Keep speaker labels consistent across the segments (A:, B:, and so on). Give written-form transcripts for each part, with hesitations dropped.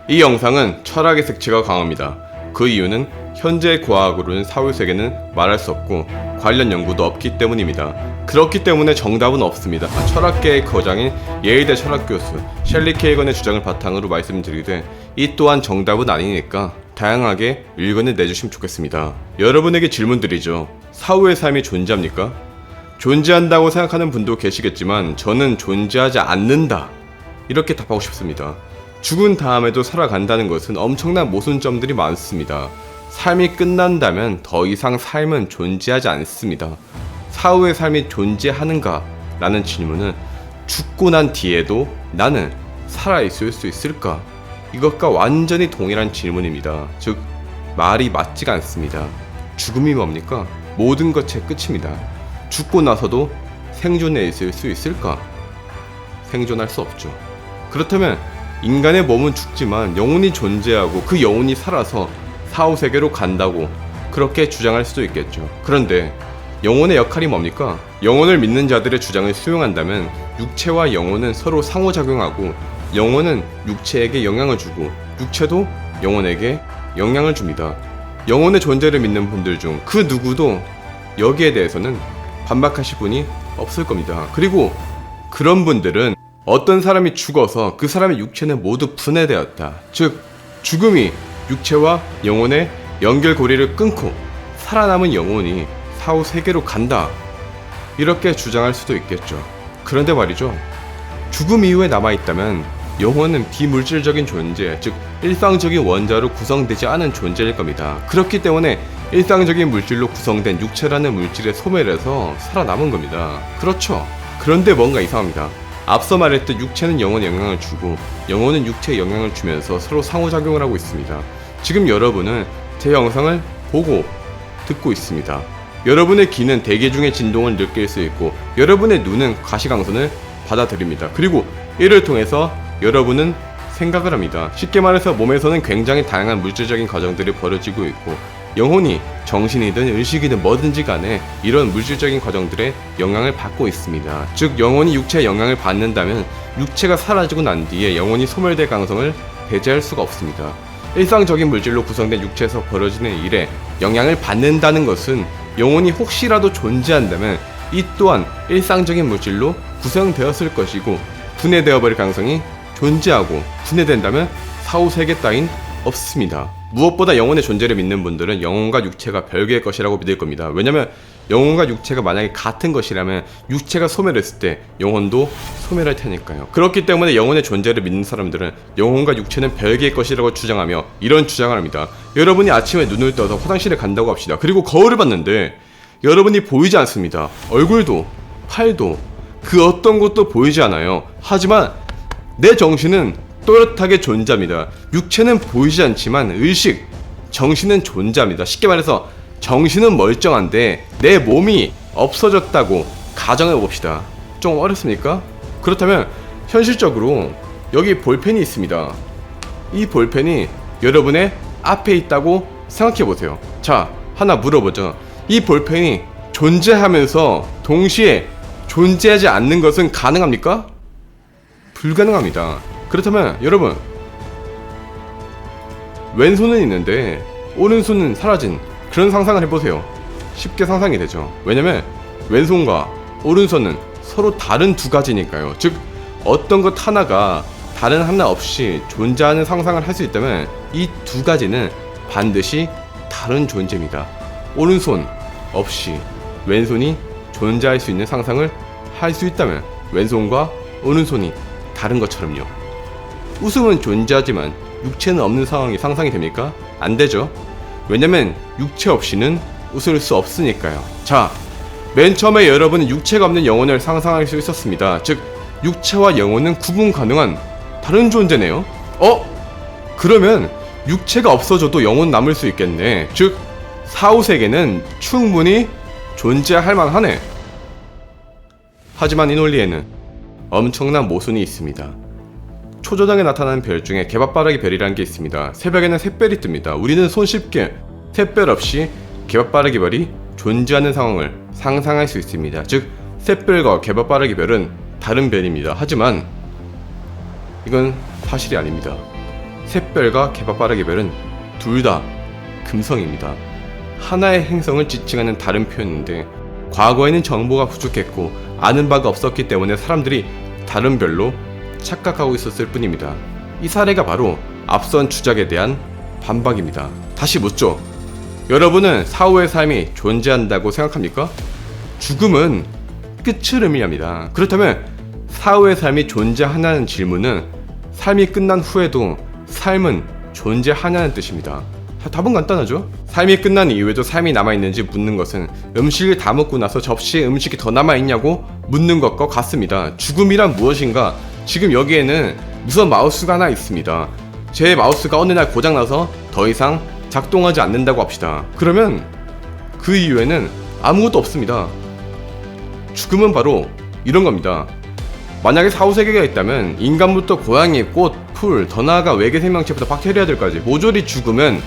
A: 이 영상은 철학의 색채가 강합니다. 그 이유는 현재 과학으로는 사후세계는 말할 수 없고 관련 연구도 없기 때문입니다. 그렇기 때문에 정답은 없습니다. 철학계의 거장인 예일대 철학교수 셸리 케이건의 주장을 바탕으로 말씀드리되 이 또한 정답은 아니니까 다양하게 의견을 내주시면 좋겠습니다. 여러분에게 질문드리죠. 사후의 삶이 존재합니까? 존재한다고 생각하는 분도 계시겠지만 저는 존재하지 않는다 이렇게 답하고 싶습니다. 죽은 다음에도 살아간다는 것은 엄청난 모순점들이 많습니다. 삶이 끝난다면 더 이상 삶은 존재하지 않습니다. 사후의 삶이 존재하는가? 라는 질문은 죽고 난 뒤에도 나는 살아있을 수 있을까? 이것과 완전히 동일한 질문입니다. 즉, 말이 맞지가 않습니다. 죽음이 뭡니까? 모든 것의 끝입니다. 죽고 나서도 생존해 있을 수 있을까? 생존할 수 없죠. 그렇다면 인간의 몸은 죽지만 영혼이 존재하고 그 영혼이 살아서 사후세계로 간다고 그렇게 주장할 수도 있겠죠. 그런데 영혼의 역할이 뭡니까? 영혼을 믿는 자들의 주장을 수용한다면 육체와 영혼은 서로 상호작용하고 영혼은 육체에게 영향을 주고 육체도 영혼에게 영향을 줍니다. 영혼의 존재를 믿는 분들 중 그 누구도 여기에 대해서는 반박하실 분이 없을 겁니다. 그리고 그런 분들은 어떤 사람이 죽어서 그 사람의 육체는 모두 분해되었다. 즉, 죽음이 육체와 영혼의 연결고리를 끊고 살아남은 영혼이 사후 세계로 간다. 이렇게 주장할 수도 있겠죠. 그런데 말이죠. 죽음 이후에 남아있다면 영혼은 비물질적인 존재, 즉 일상적인 원자로 구성되지 않은 존재일 겁니다. 그렇기 때문에 일상적인 물질로 구성된 육체라는 물질에 소멸해서 살아남은 겁니다. 그렇죠. 그런데 뭔가 이상합니다. 앞서 말했듯 육체는 영혼에 영향을 주고 영혼은 육체에 영향을 주면서 서로 상호작용을 하고 있습니다. 지금 여러분은 제 영상을 보고 듣고 있습니다. 여러분의 귀는 대기 중의 진동을 느낄 수 있고 여러분의 눈은 가시광선을 받아들입니다. 그리고 이를 통해서 여러분은 생각을 합니다. 쉽게 말해서 몸에서는 굉장히 다양한 물질적인 과정들이 벌어지고 있고 영혼이 정신이든 의식이든 뭐든지 간에 이런 물질적인 과정들에 영향을 받고 있습니다. 즉 영혼이 육체에 영향을 받는다면 육체가 사라지고 난 뒤에 영혼이 소멸될 가능성을 배제할 수가 없습니다. 일상적인 물질로 구성된 육체에서 벌어지는 일에 영향을 받는다는 것은 영혼이 혹시라도 존재한다면 이 또한 일상적인 물질로 구성되었을 것이고 분해되어 버릴 가능성이 존재하고 분해된다면 사후세계 따윈 없습니다. 무엇보다 영혼의 존재를 믿는 분들은 영혼과 육체가 별개의 것이라고 믿을 겁니다. 왜냐면 영혼과 육체가 만약에 같은 것이라면 육체가 소멸했을 때 영혼도 소멸할 테니까요. 그렇기 때문에 영혼의 존재를 믿는 사람들은 영혼과 육체는 별개의 것이라고 주장하며 이런 주장을 합니다. 여러분이 아침에 눈을 떠서 화장실에 간다고 합시다. 그리고 거울을 봤는데 여러분이 보이지 않습니다. 얼굴도 팔도 그 어떤 것도 보이지 않아요. 하지만 내 정신은 또렷하게 존재합니다. 육체는 보이지 않지만 의식, 정신은 존재합니다. 쉽게 말해서 정신은 멀쩡한데 내 몸이 없어졌다고 가정해 봅시다. 좀 어렵습니까? 그렇다면 현실적으로 여기 볼펜이 있습니다. 이 볼펜이 여러분의 앞에 있다고 생각해 보세요. 자, 하나 물어보죠. 이 볼펜이 존재하면서 동시에 존재하지 않는 것은 가능합니까? 불가능합니다. 그렇다면 여러분, 왼손은 있는데 오른손은 사라진 그런 상상을 해보세요. 쉽게 상상이 되죠. 왜냐면 왼손과 오른손은 서로 다른 두 가지니까요. 즉 어떤 것 하나가 다른 하나 없이 존재하는 상상을 할 수 있다면 이 두 가지는 반드시 다른 존재입니다. 오른손 없이 왼손이 존재할 수 있는 상상을 할 수 있다면 왼손과 오른손이 다른 것처럼요. 웃음은 존재하지만 육체는 없는 상황이 상상이 됩니까? 안 되죠. 왜냐면 육체 없이는 웃을 수 없으니까요. 자, 맨 처음에 여러분은 육체가 없는 영혼을 상상할 수 있었습니다. 즉 육체와 영혼은 구분 가능한 다른 존재네요. 그러면 육체가 없어져도 영혼 남을 수 있겠네. 즉 사후세계는 충분히 존재할 만하네. 하지만 이 논리에는 엄청난 모순이 있습니다. 초저장에 나타나는 별 중에 개밥바라기 별이라는 게 있습니다. 새벽에는 샛별이 뜹니다. 우리는 손쉽게 샛별 없이 개밥바라기 별이 존재하는 상황을 상상할 수 있습니다. 즉 샛별과 개밥바라기 별은 다른 별입니다. 하지만 이건 사실이 아닙니다. 샛별과 개밥바라 개별은 둘 다 금성입니다. 하나의 행성을 지칭하는 다른 표현인데 과거에는 정보가 부족했고 아는 바가 없었기 때문에 사람들이 다른 별로 착각하고 있었을 뿐입니다. 이 사례가 바로 앞선 주작에 대한 반박입니다. 다시 묻죠. 여러분은 사후의 삶이 존재한다고 생각합니까? 죽음은 끝을 의미합니다. 그렇다면 사후의 삶이 존재하냐는 질문은 삶이 끝난 후에도 삶은 존재하냐는 뜻입니다. 답은 간단하죠. 삶이 끝난 이후에도 삶이 남아있는지 묻는 것은 음식을 다 먹고 나서 접시에 음식이 더 남아있냐고 묻는 것과 같습니다. 죽음이란 무엇인가? 지금 여기에는 무선 마우스가 하나 있습니다. 제 마우스가 어느 날 고장나서 더 이상 작동하지 않는다고 합시다. 그러면 그 이후에는 아무것도 없습니다. 죽음은 바로 이런 겁니다. 만약에 사후세계가 있다면 인간부터 고양이, 꽃, 풀, 더 나아가 외계 생명체부터 박테리아들까지 모조리 죽으면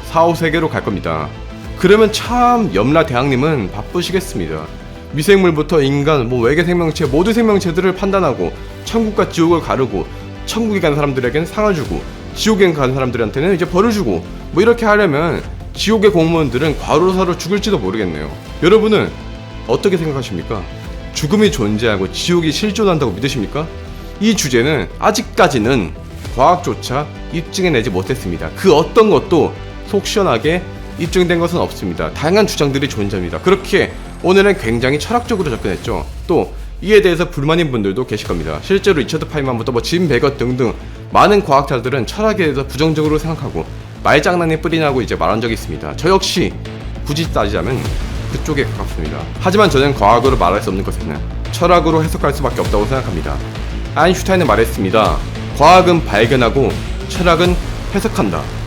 A: 사후세계로 갈 겁니다. 그러면 참 염라대왕님은 바쁘시겠습니다. 미생물부터 인간, 외계 생명체, 모든 생명체들을 판단하고 천국과 지옥을 가르고 천국에 간 사람들에게는 상을 주고 지옥에 간 사람들한테는 이제 벌을 주고 이렇게 하려면 지옥의 공무원들은 과로사로 죽을지도 모르겠네요. 여러분은 어떻게 생각하십니까? 죽음이 존재하고 지옥이 실존한다고 믿으십니까? 이 주제는 아직까지는 과학조차 입증해내지 못했습니다. 그 어떤 것도 속 시원하게 입증된 것은 없습니다. 다양한 주장들이 존재합니다. 그렇게 오늘은 굉장히 철학적으로 접근했죠. 또 이에 대해서 불만인 분들도 계실 겁니다. 실제로 리처드 파이만부터 짐 베거 등등 많은 과학자들은 철학에 대해서 부정적으로 생각하고 말장난에 뿔이 나고 이제 말한 적이 있습니다. 저 역시 굳이 따지자면 그쪽에 가깝습니다. 하지만 저는 과학으로 말할 수 없는 것에는 철학으로 해석할 수밖에 없다고 생각합니다. 아인슈타인은 말했습니다. 과학은 발견하고 철학은 해석한다.